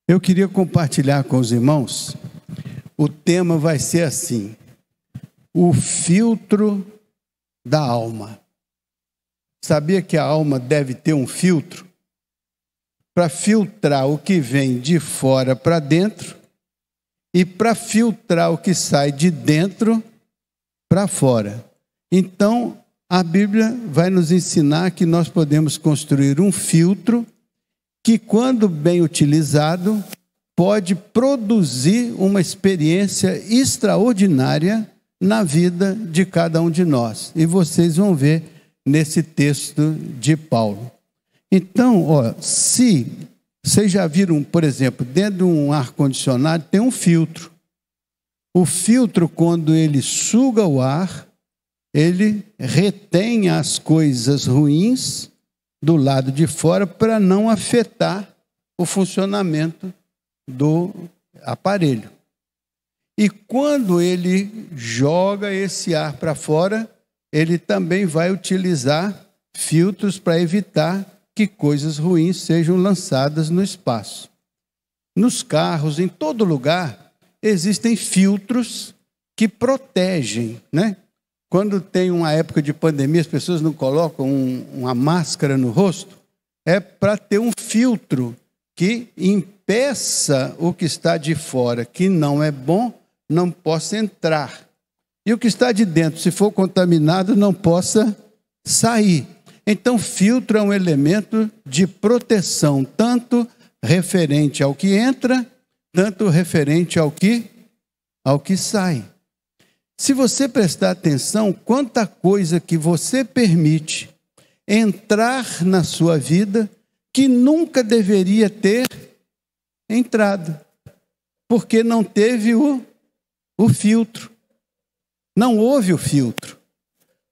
Eu queria compartilhar com os irmãos, o tema vai ser assim: o filtro da alma. Sabia que a alma deve ter um filtro? Para filtrar o que vem de fora para dentro e para filtrar o que sai de dentro para fora. Então, a Bíblia vai nos ensinar que nós podemos construir um filtro que, quando bem utilizado, pode produzir uma experiência extraordinária na vida de cada um de nós. E vocês vão ver nesse texto de Paulo. Então, se vocês já viram, por exemplo, dentro de um ar-condicionado tem um filtro. O filtro, quando ele suga o ar, ele retém as coisas ruins do lado de fora para não afetar o funcionamento do aparelho. E quando ele joga esse ar para fora, ele também vai utilizar filtros para evitar que coisas ruins sejam lançadas no espaço. Nos carros, em todo lugar, existem filtros que protegem, né? Quando tem uma época de pandemia, as pessoas não colocam uma máscara no rosto, é para ter um filtro que impeça o que está de fora, que não é bom, não possa entrar. E o que está de dentro, se for contaminado, não possa sair. Então, filtro é um elemento de proteção, tanto referente ao que entra, tanto referente ao que sai. Se você prestar atenção, quanta coisa que você permite entrar na sua vida que nunca deveria ter entrado, porque não teve o filtro. Não houve o filtro.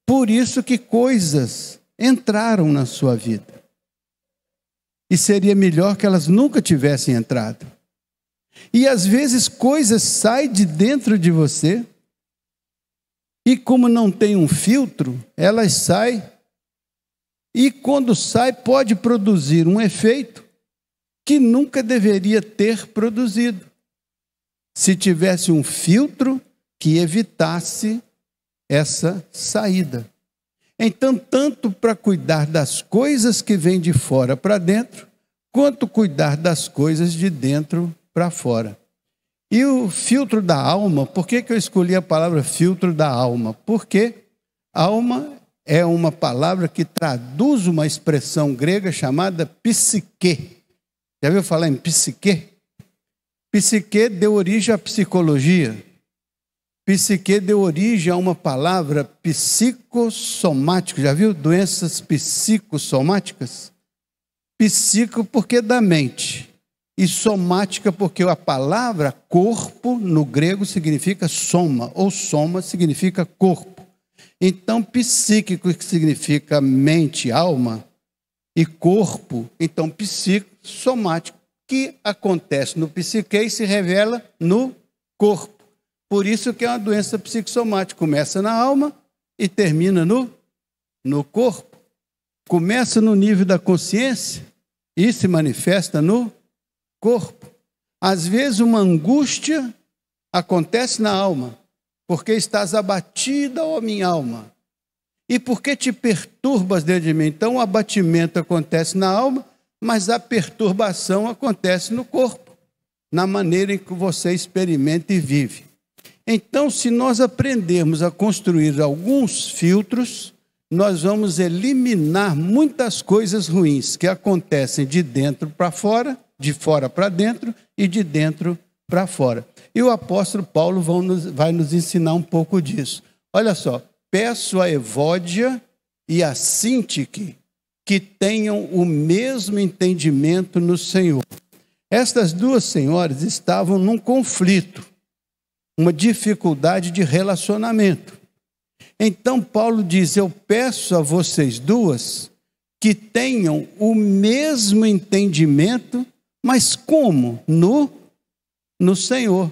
Por isso que coisas entraram na sua vida. E seria melhor que elas nunca tivessem entrado. E às vezes coisas saem de dentro de você, e como não tem um filtro, elas saem, e quando sai pode produzir um efeito que nunca deveria ter produzido, se tivesse um filtro que evitasse essa saída. Então, tanto para cuidar das coisas que vêm de fora para dentro, quanto cuidar das coisas de dentro para fora. E o filtro da alma, por que eu escolhi a palavra filtro da alma? Porque alma é uma palavra que traduz uma expressão grega chamada psique. Já ouviu falar em psique? Psique deu origem à psicologia. Psique deu origem a uma palavra psicossomático. Já viu? Doenças psicossomáticas? Psico porque da mente. E somática porque a palavra corpo no grego significa soma, ou soma significa corpo. Então, psíquico, que significa mente, alma, e corpo, então psicossomático, que acontece no psique e se revela no corpo. Por isso que é uma doença psicossomática. Começa na alma e termina no corpo. Começa no nível da consciência e se manifesta no corpo. Às vezes uma angústia acontece na alma, porque estás abatida, ó minha alma. E porque te perturbas dentro de mim? Então o abatimento acontece na alma, mas a perturbação acontece no corpo, na maneira em que você experimenta e vive. Então, se nós aprendermos a construir alguns filtros, nós vamos eliminar muitas coisas ruins que acontecem de dentro para fora, de fora para dentro e de dentro para fora. E o apóstolo Paulo vai nos ensinar um pouco disso. Olha só, peço a Evódia e a Sintique que tenham o mesmo entendimento no Senhor. Estas duas senhoras estavam num conflito, uma dificuldade de relacionamento. Então Paulo diz: eu peço a vocês duas que tenham o mesmo entendimento, mas como? No Senhor.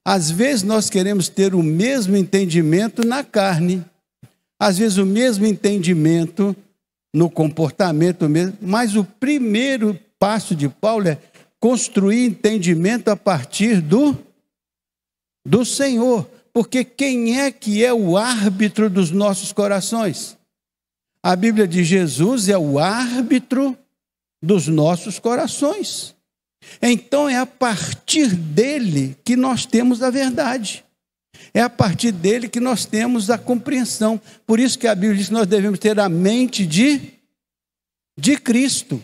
Às vezes nós queremos ter o mesmo entendimento na carne, às vezes o mesmo entendimento no comportamento mesmo, mas o primeiro passo de Paulo é: construir entendimento a partir do Senhor. Porque quem é que é o árbitro dos nossos corações? A Bíblia diz: Jesus é o árbitro dos nossos corações. Então é a partir dele que nós temos a verdade. É a partir dele que nós temos a compreensão. Por isso que a Bíblia diz que nós devemos ter a mente de Cristo.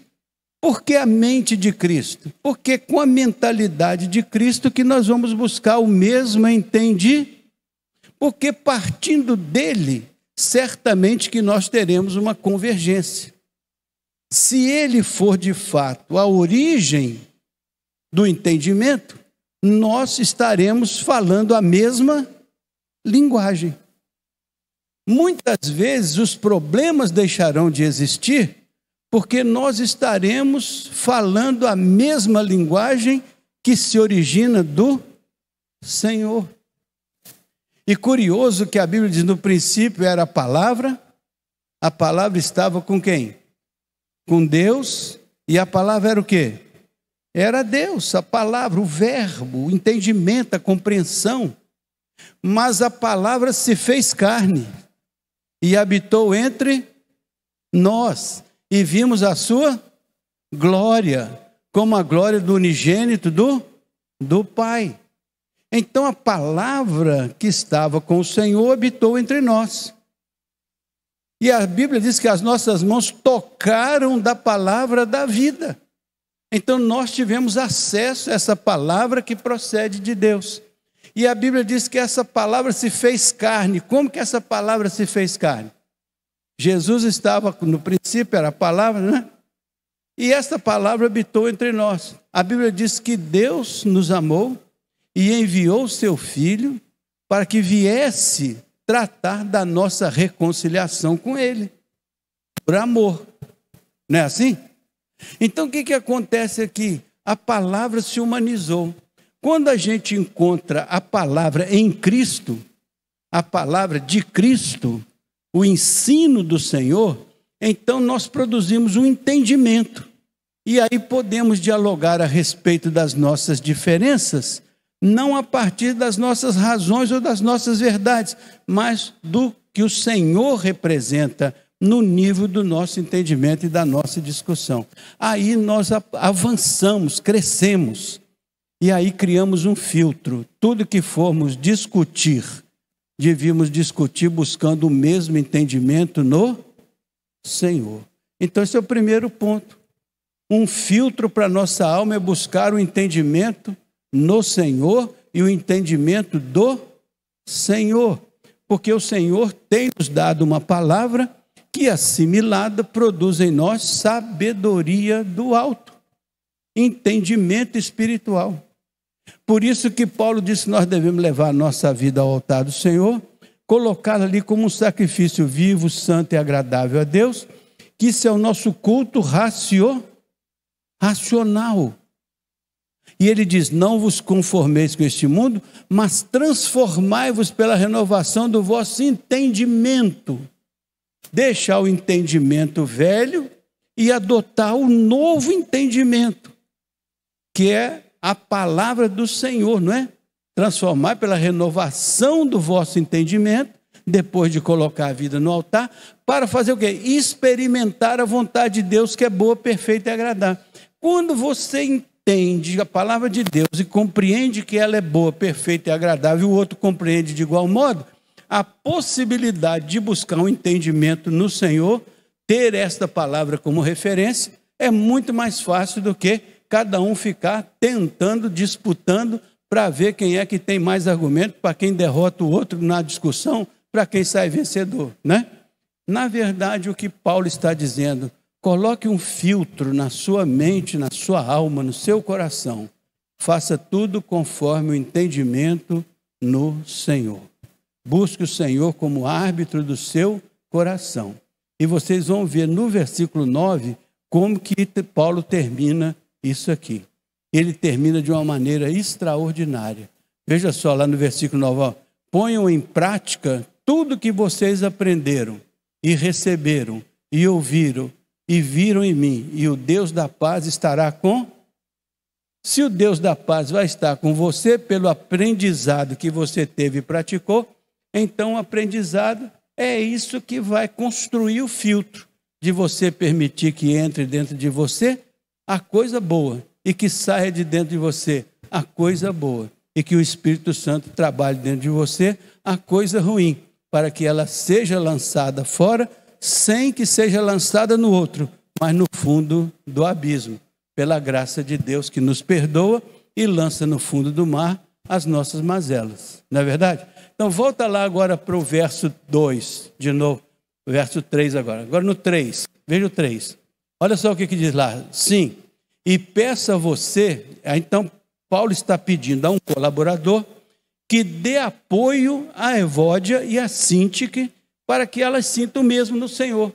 Por que a mente de Cristo? Porque com a mentalidade de Cristo que nós vamos buscar o mesmo entendimento. Porque partindo dele, certamente que nós teremos uma convergência. Se ele for de fato a origem do entendimento, nós estaremos falando a mesma linguagem. Muitas vezes os problemas deixarão de existir porque nós estaremos falando a mesma linguagem que se origina do Senhor. E curioso que a Bíblia diz: no princípio era a palavra estava com quem? Com Deus, e a palavra era o quê? Era Deus, a palavra, o verbo, o entendimento, a compreensão. Mas a palavra se fez carne e habitou entre nós, e vimos a sua glória, como a glória do unigênito do Pai. Então a palavra que estava com o Senhor habitou entre nós. E a Bíblia diz que as nossas mãos tocaram da palavra da vida. Então nós tivemos acesso a essa palavra que procede de Deus. E a Bíblia diz que essa palavra se fez carne. Como que essa palavra se fez carne? Jesus estava, no princípio era a palavra, né? E essa palavra habitou entre nós. A Bíblia diz que Deus nos amou e enviou o seu Filho para que viesse tratar da nossa reconciliação com Ele, por amor. Não é assim? Então o que acontece aqui? A palavra se humanizou. Quando a gente encontra a palavra em Cristo, a palavra de Cristo, o ensino do Senhor, então nós produzimos um entendimento. E aí podemos dialogar a respeito das nossas diferenças, não a partir das nossas razões ou das nossas verdades, mas do que o Senhor representa no nível do nosso entendimento e da nossa discussão. Aí nós avançamos, crescemos, e aí criamos um filtro. Tudo que formos discutir, devíamos discutir buscando o mesmo entendimento no Senhor. Então esse é o primeiro ponto. Um filtro para a nossa alma é buscar o entendimento no Senhor e o entendimento do Senhor. Porque o Senhor tem nos dado uma palavra que, assimilada, produz em nós sabedoria do alto, entendimento espiritual. Por isso que Paulo disse que nós devemos levar a nossa vida ao altar do Senhor, colocá-la ali como um sacrifício vivo, santo e agradável a Deus, que isso é o nosso culto racional. E ele diz: não vos conformeis com este mundo, mas transformai-vos pela renovação do vosso entendimento. Deixar o entendimento velho e adotar o novo entendimento, que é a palavra do Senhor, não é? Transformar pela renovação do vosso entendimento, depois de colocar a vida no altar, para fazer o quê? Experimentar a vontade de Deus, que é boa, perfeita e agradável. Quando você entende a palavra de Deus e compreende que ela é boa, perfeita e agradável, e o outro compreende de igual modo, a possibilidade de buscar um entendimento no Senhor, ter esta palavra como referência, é muito mais fácil do que cada um ficar tentando, disputando, para ver quem é que tem mais argumento, para quem derrota o outro na discussão, para quem sai vencedor, né? Na verdade, o que Paulo está dizendo: coloque um filtro na sua mente, na sua alma, no seu coração. Faça tudo conforme o entendimento no Senhor. Busque o Senhor como árbitro do seu coração. E vocês vão ver no versículo 9 como que Paulo termina isso aqui. Ele termina de uma maneira extraordinária. Veja só lá no versículo 9. Ó, ponham em prática tudo que vocês aprenderam e receberam e ouviram e viram em mim, e o Deus da paz estará com Se o Deus da paz vai estar com você pelo aprendizado que você teve e praticou, então o aprendizado é isso que vai construir o filtro de você permitir que entre dentro de você a coisa boa e que saia de dentro de você a coisa boa e que o Espírito Santo trabalhe dentro de você a coisa ruim, para que ela seja lançada fora sem que seja lançada no outro, mas no fundo do abismo, pela graça de Deus que nos perdoa e lança no fundo do mar as nossas mazelas. Não é verdade? Então volta lá agora para o verso 2, de novo, o verso 3 agora. Agora no 3, veja o 3. Olha só o que diz lá. Sim, e peça a você, então Paulo está pedindo a um colaborador que dê apoio a Evódia e a Síntique para que elas sintam o mesmo no Senhor.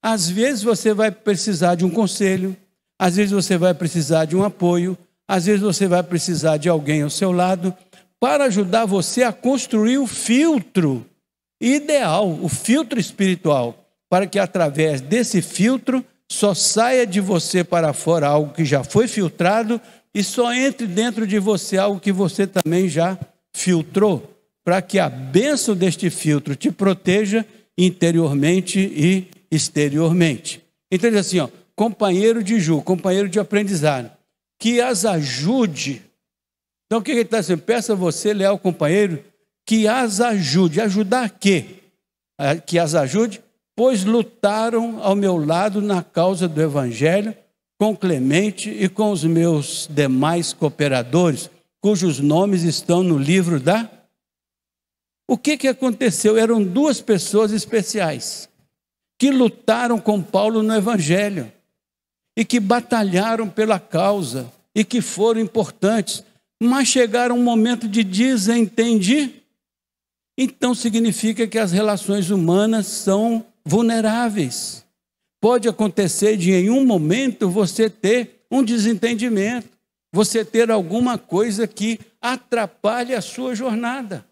Às vezes você vai precisar de um conselho, às vezes você vai precisar de um apoio, às vezes você vai precisar de alguém ao seu lado para ajudar você a construir o filtro ideal, o filtro espiritual, para que através desse filtro só saia de você para fora algo que já foi filtrado e só entre dentro de você algo que você também já filtrou, para que a bênção deste filtro te proteja interiormente e exteriormente. Então, diz assim, ó, companheiro de julgo, companheiro de aprendizado, que as ajude. Então, o que ele está dizendo? Peça a você, leal companheiro, que as ajude. Ajudar a quê? Que as ajude, pois lutaram ao meu lado na causa do Evangelho, com Clemente e com os meus demais cooperadores, cujos nomes estão no livro da... O que aconteceu? Eram duas pessoas especiais que lutaram com Paulo no Evangelho e que batalharam pela causa e que foram importantes, mas chegaram um momento de desentendimento. Então significa que as relações humanas são vulneráveis. Pode acontecer de em um momento você ter um desentendimento, você ter alguma coisa que atrapalhe a sua jornada,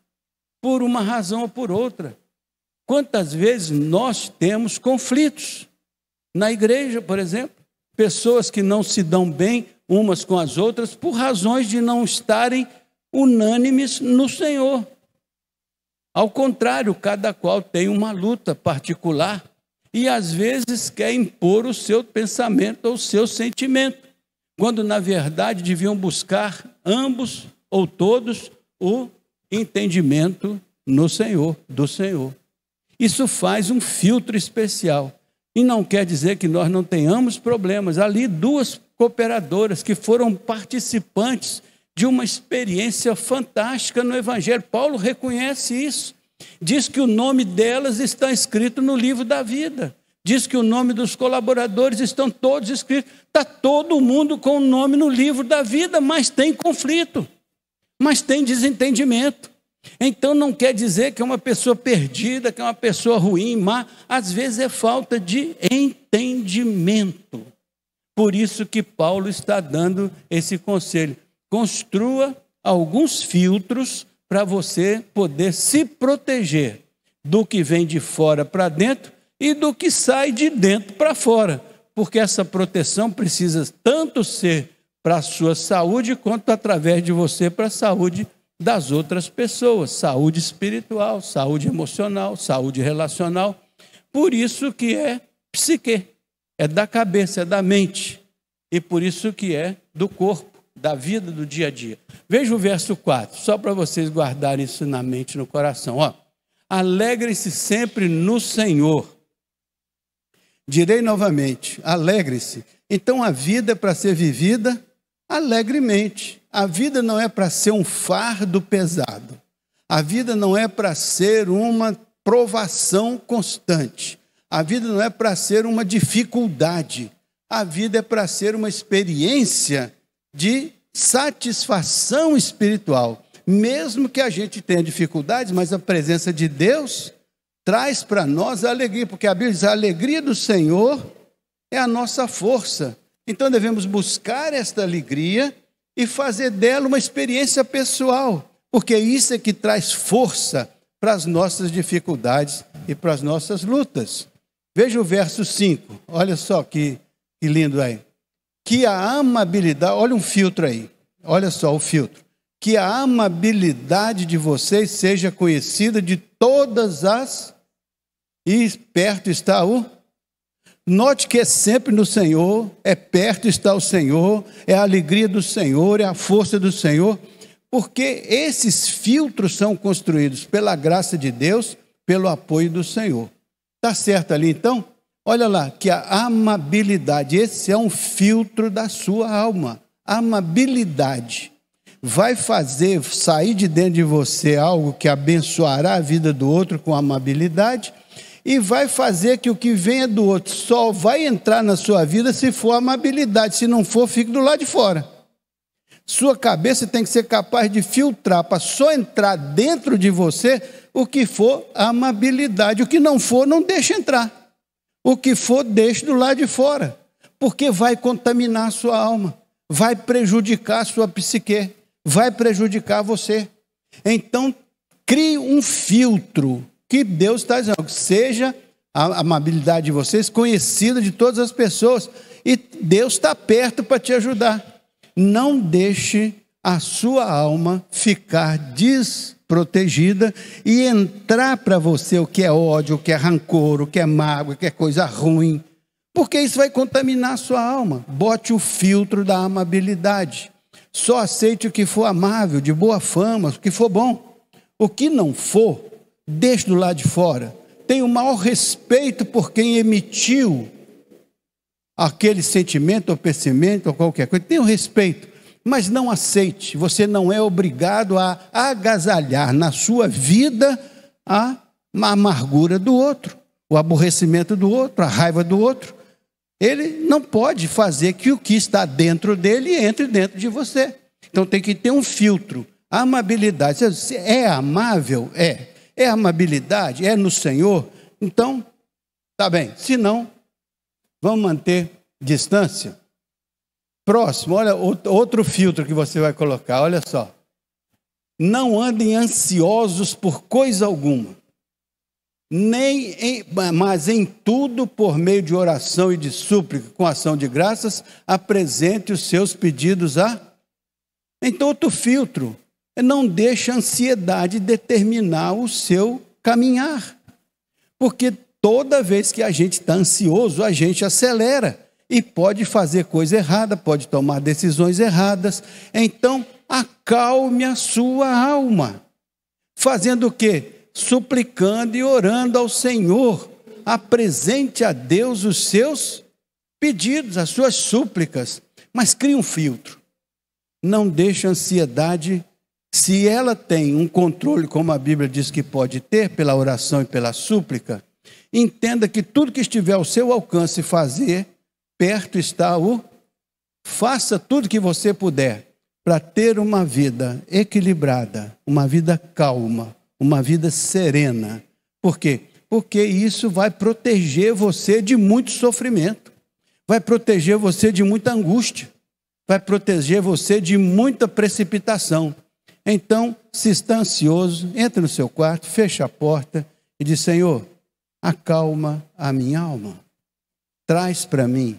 por uma razão ou por outra. Quantas vezes nós temos conflitos na igreja, por exemplo, pessoas que não se dão bem umas com as outras por razões de não estarem unânimes no Senhor. Ao contrário, cada qual tem uma luta particular e às vezes quer impor o seu pensamento ou o seu sentimento, quando na verdade deviam buscar ambos ou todos o entendimento no Senhor, do Senhor. Isso faz um filtro especial. E não quer dizer que nós não tenhamos problemas. Ali duas cooperadoras que foram participantes de uma experiência fantástica no Evangelho. Paulo reconhece isso. Diz que o nome delas está escrito no livro da vida. Diz que o nome dos colaboradores estão todos escritos. Está todo mundo com o nome no livro da vida, mas tem conflito, mas tem desentendimento. Então não quer dizer que é uma pessoa perdida, que é uma pessoa ruim, má. Às vezes é falta de entendimento. Por isso que Paulo está dando esse conselho. Construa alguns filtros para você poder se proteger do que vem de fora para dentro e do que sai de dentro para fora. Porque essa proteção precisa tanto ser para a sua saúde, quanto através de você para a saúde das outras pessoas. Saúde espiritual, saúde emocional, saúde relacional. Por isso que é psique, é da cabeça, é da mente. E por isso que é do corpo, da vida do dia a dia. Veja o verso 4, só para vocês guardarem isso na mente e no coração. Ó, alegrem-se sempre no Senhor. Direi novamente, alegre-se. Então a vida é para ser vivida alegremente. A vida não é para ser um fardo pesado. A vida não é para ser uma provação constante. A vida não é para ser uma dificuldade. A vida é para ser uma experiência de satisfação espiritual. Mesmo que a gente tenha dificuldades, mas a presença de Deus traz para nós a alegria, porque a Bíblia diz, a alegria do Senhor é a nossa força. Então devemos buscar esta alegria e fazer dela uma experiência pessoal, porque isso é que traz força para as nossas dificuldades e para as nossas lutas. Veja o verso 5, olha só que lindo aí. que a amabilidade, olha um filtro aí, olha só o filtro, que a amabilidade de vocês seja conhecida de todas as, e perto está o, note que é sempre no Senhor, é perto está o Senhor, é a alegria do Senhor, é a força do Senhor, porque esses filtros são construídos pela graça de Deus, pelo apoio do Senhor. Está certo ali então? Olha lá, que a amabilidade, esse é um filtro da sua alma. A amabilidade vai fazer sair de dentro de você algo que abençoará a vida do outro com amabilidade e vai fazer que o que venha do outro só vai entrar na sua vida se for amabilidade, se não for, fique do lado de fora. Sua cabeça tem que ser capaz de filtrar para só entrar dentro de você o que for amabilidade, o que não for, não deixe entrar. O que for, deixe do lado de fora, porque vai contaminar a sua alma, vai prejudicar a sua psique, vai prejudicar você. Então, crie um filtro que Deus está dizendo, seja a amabilidade de vocês conhecida de todas as pessoas, e Deus está perto para te ajudar. Não deixe a sua alma ficar desprotegida e entrar para você o que é ódio, o que é rancor, o que é mágoa, o que é coisa ruim, porque isso vai contaminar a sua alma. Bote o filtro da amabilidade. Só aceite o que for amável, de boa fama, o que for bom. O que não for, deixe do lado de fora. Tenha o maior respeito por quem emitiu aquele sentimento ou pensamento ou qualquer coisa. Tenha o respeito, mas não aceite. Você não é obrigado a agasalhar na sua vida a amargura do outro, o aborrecimento do outro, a raiva do outro. Ele não pode fazer que o que está dentro dele entre dentro de você. Então tem que ter um filtro. A amabilidade, você é amável? É amabilidade? É no Senhor? Então, tá bem. Se não, vamos manter distância. Próximo, olha outro filtro que você vai colocar, olha só. Não andem ansiosos por coisa alguma, mas em tudo, por meio de oração e de súplica, com ação de graças, apresente os seus pedidos a... Então, outro filtro, não deixe a ansiedade determinar o seu caminhar, porque toda vez que a gente está ansioso, a gente acelera e pode fazer coisa errada, pode tomar decisões erradas. Então, acalme a sua alma. Fazendo o quê? Suplicando e orando ao Senhor. Apresente a Deus os seus pedidos, as suas súplicas. Mas crie um filtro. Não deixe a ansiedade, se ela tem um controle, como a Bíblia diz que pode ter, pela oração e pela súplica, entenda que tudo que estiver ao seu alcance fazer, perto está o... Faça tudo que você puder para ter uma vida equilibrada, uma vida calma, uma vida serena. Por quê? Porque isso vai proteger você de muito sofrimento, vai proteger você de muita angústia, vai proteger você de muita precipitação. Então, se está ansioso, entre no seu quarto, fecha a porta e diz: Senhor, acalma a minha alma. Traz para mim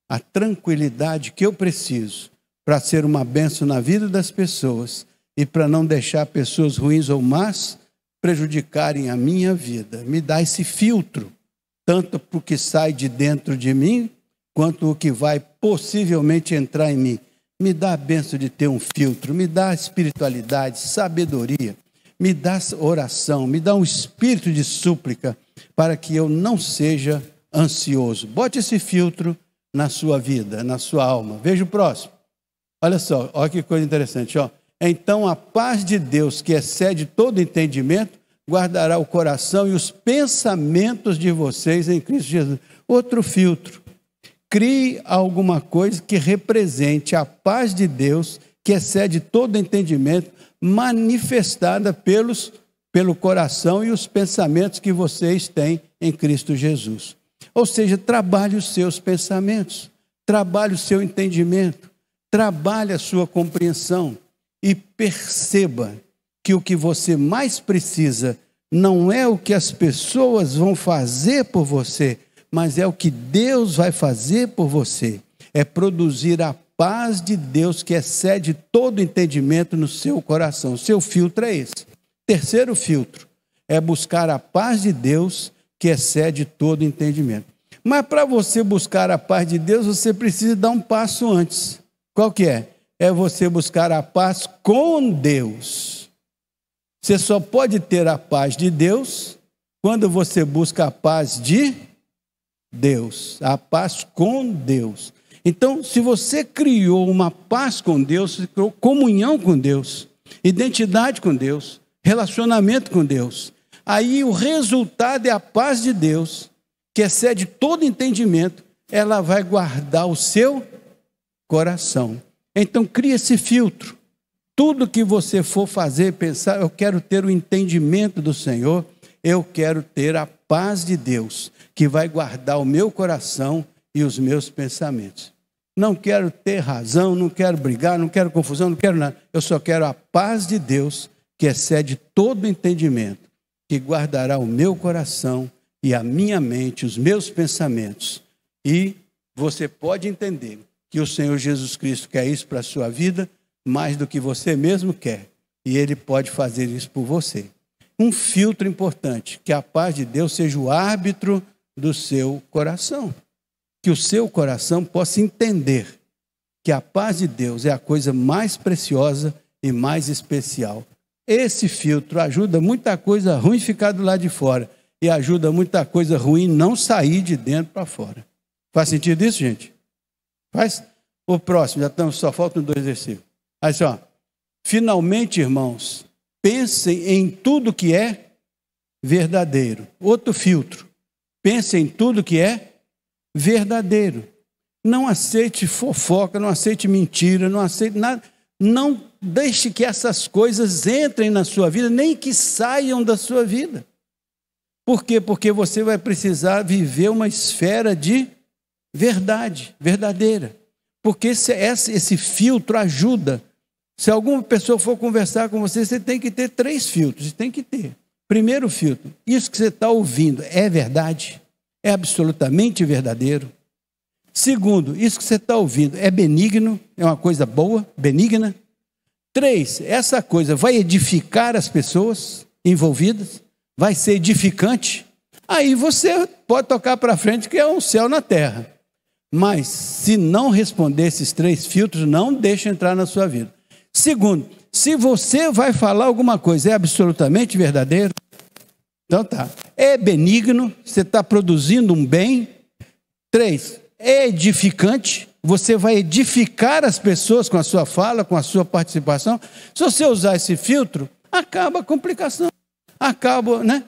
a tranquilidade que eu preciso para ser uma bênção na vida das pessoas e para não deixar pessoas ruins ou más prejudicarem a minha vida. Me dá esse filtro, tanto para o que sai de dentro de mim, quanto o que vai possivelmente entrar em mim. Me dá a bênção de ter um filtro, me dá espiritualidade, sabedoria, me dá oração, me dá um espírito de súplica para que eu não seja ansioso. Bote esse filtro na sua vida, na sua alma. Veja o próximo. Olha só, olha que coisa interessante. Ó. Então a paz de Deus, que excede todo entendimento, guardará o coração e os pensamentos de vocês em Cristo Jesus. Outro filtro. Crie alguma coisa que represente a paz de Deus, que excede todo entendimento, manifestada pelo coração e os pensamentos que vocês têm em Cristo Jesus. Ou seja, trabalhe os seus pensamentos, trabalhe o seu entendimento, trabalhe a sua compreensão e perceba que o que você mais precisa não é o que as pessoas vão fazer por você, mas é o que Deus vai fazer por você. é produzir a paz de Deus que excede todo entendimento no seu coração. O seu filtro é esse. Terceiro filtro é buscar a paz de Deus que excede todo entendimento. Mas para você buscar a paz de Deus, você precisa dar um passo antes. Qual que é? É você buscar a paz com Deus. Você só pode ter a paz de Deus quando você busca a paz de Deus, a paz com Deus. Então, se você criou uma paz com Deus, você criou comunhão com Deus, identidade com Deus, relacionamento com Deus, aí o resultado é a paz de Deus, que excede todo entendimento, ela vai guardar o seu coração. Então, cria esse filtro. Tudo que você for fazer, pensar, eu quero ter o entendimento do Senhor, eu quero ter a paz de Deus, que vai guardar o meu coração e os meus pensamentos. Não quero ter razão, não quero brigar, não quero confusão, não quero nada. Eu só quero a paz de Deus, que excede todo entendimento, que guardará o meu coração e a minha mente, os meus pensamentos. E você pode entender que o Senhor Jesus Cristo quer isso para a sua vida, mais do que você mesmo quer. E Ele pode fazer isso por você. Um filtro importante, que a paz de Deus seja o árbitro do seu coração. Que o seu coração possa entender que a paz de Deus é a coisa mais preciosa e mais especial. Esse filtro ajuda muita coisa ruim ficar do lado de fora e ajuda muita coisa ruim não sair de dentro para fora. Faz sentido isso, gente? Faz? O próximo, só faltam 2 versículos. Aí só, finalmente, irmãos, pensem em tudo que é verdadeiro. Outro filtro. Pensem em tudo que é verdadeiro. Não aceite fofoca, não aceite mentira, não aceite nada. Não deixe que essas coisas entrem na sua vida, nem que saiam da sua vida. Por quê? Porque você vai precisar viver uma esfera de verdade, verdadeira. Porque esse filtro ajuda. Se alguma pessoa for conversar com você, você tem que ter 3 filtros. Tem que ter. Primeiro filtro, isso que você está ouvindo é verdade? É absolutamente verdadeiro? Segundo, isso que você está ouvindo é benigno? É uma coisa boa, benigna? 3, essa coisa vai edificar as pessoas envolvidas? Vai ser edificante? Aí você pode tocar para frente que é um céu na terra. Mas se não responder esses 3 filtros, não deixe entrar na sua vida. Segundo, se você vai falar alguma coisa, é absolutamente verdadeiro? Então tá. É benigno? Você está produzindo um bem? 3, é edificante? Você vai edificar as pessoas com a sua fala, com a sua participação? Se você usar esse filtro, acaba a complicação. Acaba, né?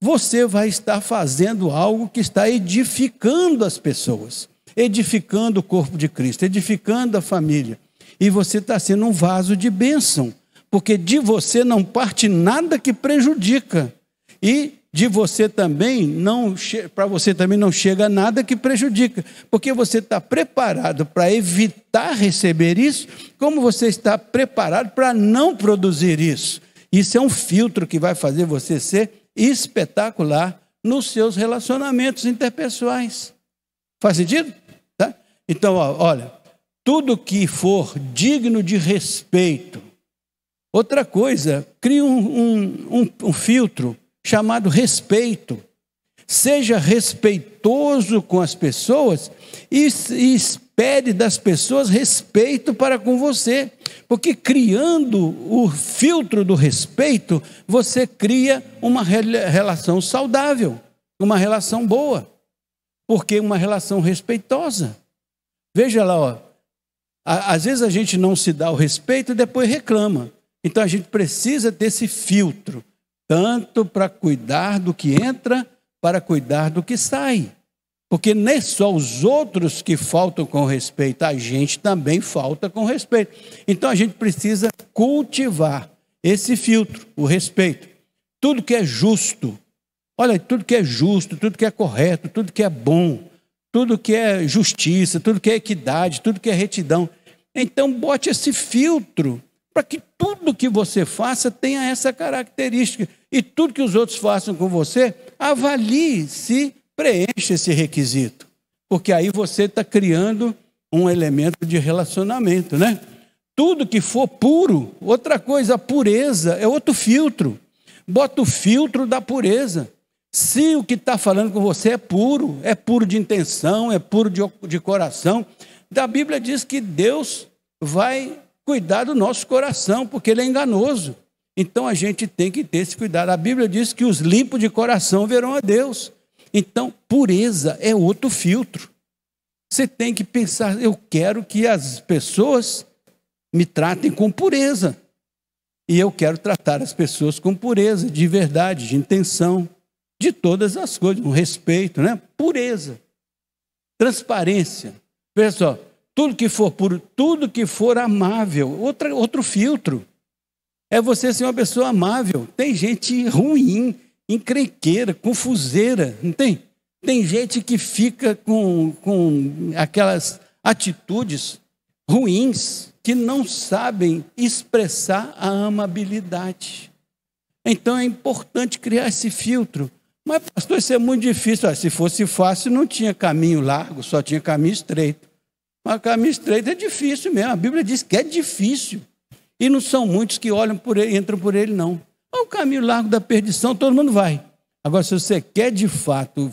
Você vai estar fazendo algo que está edificando as pessoas, edificando o corpo de Cristo, edificando a família. E você está sendo um vaso de bênção, porque de você não parte nada que prejudica. E de você também para você também não chega nada que prejudica, porque você está preparado para evitar receber isso, como você está preparado para não produzir isso. Isso é um filtro que vai fazer você ser espetacular nos seus relacionamentos interpessoais. Faz sentido? Tá? Então, olha, tudo que for digno de respeito. Outra coisa, crie um filtro chamado respeito. Seja respeitoso com as pessoas e espere das pessoas respeito para com você. Porque criando o filtro do respeito, você cria uma relação saudável, uma relação boa. Porque uma relação respeitosa. Veja lá, ó, às vezes a gente não se dá o respeito e depois reclama. Então a gente precisa desse filtro, tanto para cuidar do que entra, para cuidar do que sai. Porque nem só os outros que faltam com respeito, a gente também falta com respeito. Então a gente precisa cultivar esse filtro, o respeito. Tudo que é justo, olha, tudo que é justo, tudo que é correto, tudo que é bom, tudo que é justiça, tudo que é equidade, tudo que é retidão. Então bote esse filtro para que tudo que você faça tenha essa característica. E tudo que os outros façam com você, avalie se preenche esse requisito. Porque aí você está criando um elemento de relacionamento, né? Tudo que for puro, outra coisa, a pureza é outro filtro. Bota o filtro da pureza. Se o que está falando com você é puro de intenção, é puro de coração, a Bíblia diz que Deus vai cuidar do nosso coração, porque ele é enganoso. Então a gente tem que ter esse cuidado. A Bíblia diz que os limpos de coração verão a Deus. Então, pureza é outro filtro. Você tem que pensar, eu quero que as pessoas me tratem com pureza. E eu quero tratar as pessoas com pureza, de verdade, de intenção, de todas as coisas, com respeito, né? Pureza, transparência. Veja só, tudo que for puro, tudo que for amável, outro filtro. É você ser uma pessoa amável. Tem gente ruim, encrenqueira, confuseira, não tem? Tem gente que fica com aquelas atitudes ruins que não sabem expressar a amabilidade. Então é importante criar esse filtro. Mas, pastor, isso é muito difícil. Se fosse fácil, não tinha caminho largo, só tinha caminho estreito. Mas caminho estreito é difícil mesmo. A Bíblia diz que é difícil. E não são muitos que olham por ele, entram por ele, não. É o caminho largo da perdição, todo mundo vai. Agora, se você quer de fato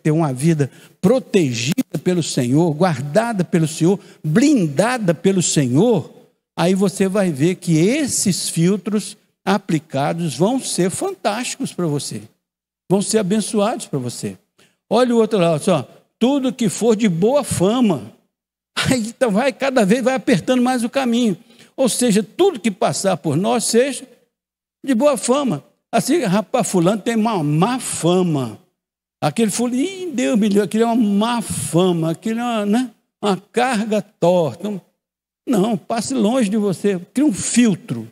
ter uma vida protegida pelo Senhor, guardada pelo Senhor, blindada pelo Senhor, aí você vai ver que esses filtros aplicados vão ser fantásticos para você. Vão ser abençoados para você. Olha o outro lado, só. Tudo que for de boa fama, aí cada vez vai apertando mais o caminho. Ou seja, tudo que passar por nós seja de boa fama. Assim, rapaz, fulano tem uma má fama. Aquele fulano, Deus me livre, aquilo é uma má fama, aquilo é uma carga torta. Não, passe longe de você, crie um filtro.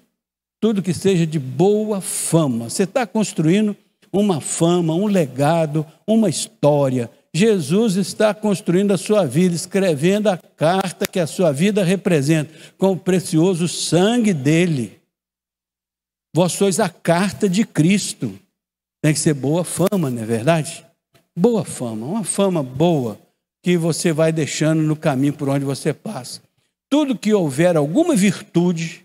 Tudo que seja de boa fama. Você está construindo uma fama, um legado, uma história. Jesus está construindo a sua vida, escrevendo a carta que a sua vida representa, com o precioso sangue dele. Vós sois a carta de Cristo. Tem que ser boa fama, não é verdade? Boa fama, uma fama boa que você vai deixando no caminho por onde você passa. Tudo que houver alguma virtude,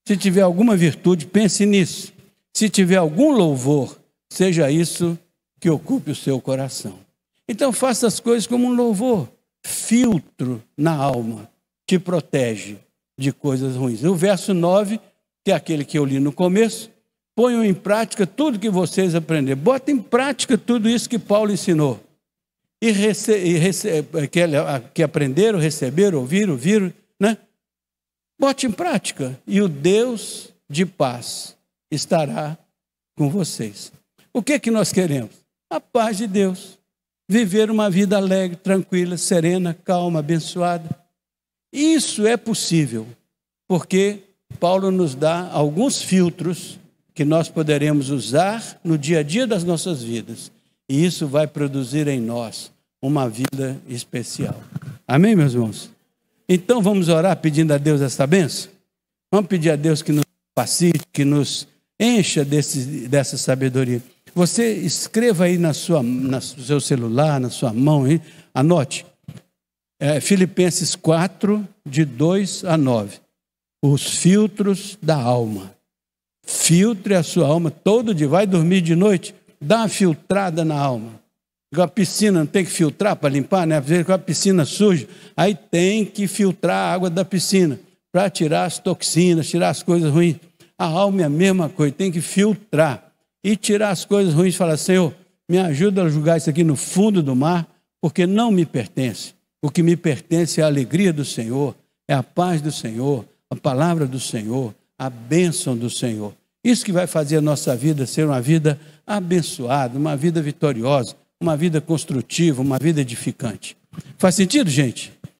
se tiver alguma virtude, pense nisso. Se tiver algum louvor, seja isso que ocupe o seu coração. Então faça as coisas como um louvor. Filtro na alma, te protege de coisas ruins. O verso 9, que é aquele que eu li no começo, ponham em prática tudo que vocês aprenderam. Bota em prática tudo isso que Paulo ensinou. Que aprenderam, receberam, ouviram, né? Bote em prática. E o Deus de paz estará com vocês. O que é que nós queremos? A paz de Deus. Viver uma vida alegre, tranquila, serena, calma, abençoada. Isso é possível, porque Paulo nos dá alguns filtros que nós poderemos usar no dia a dia das nossas vidas. E isso vai produzir em nós uma vida especial. Amém, meus irmãos? Então vamos orar pedindo a Deus essa bênção? Vamos pedir a Deus que nos capacite, que nos encha dessa sabedoria. Você escreva aí no seu celular, na sua mão, aí, anote. Filipenses 4, de 2 a 9. Os filtros da alma. Filtre a sua alma todo dia. Vai dormir de noite, dá uma filtrada na alma. A piscina não tem que filtrar para limpar, né? Às vezes com a piscina suja, aí tem que filtrar a água da piscina para tirar as toxinas, tirar as coisas ruins. A alma é a mesma coisa, tem que filtrar e tirar as coisas ruins e falar: Senhor, me ajuda a julgar isso aqui no fundo do mar, porque não me pertence. O que me pertence é a alegria do Senhor, é a paz do Senhor, a palavra do Senhor, a bênção do Senhor. Isso que vai fazer a nossa vida ser uma vida abençoada, uma vida vitoriosa, uma vida construtiva, uma vida edificante. Faz sentido, gente?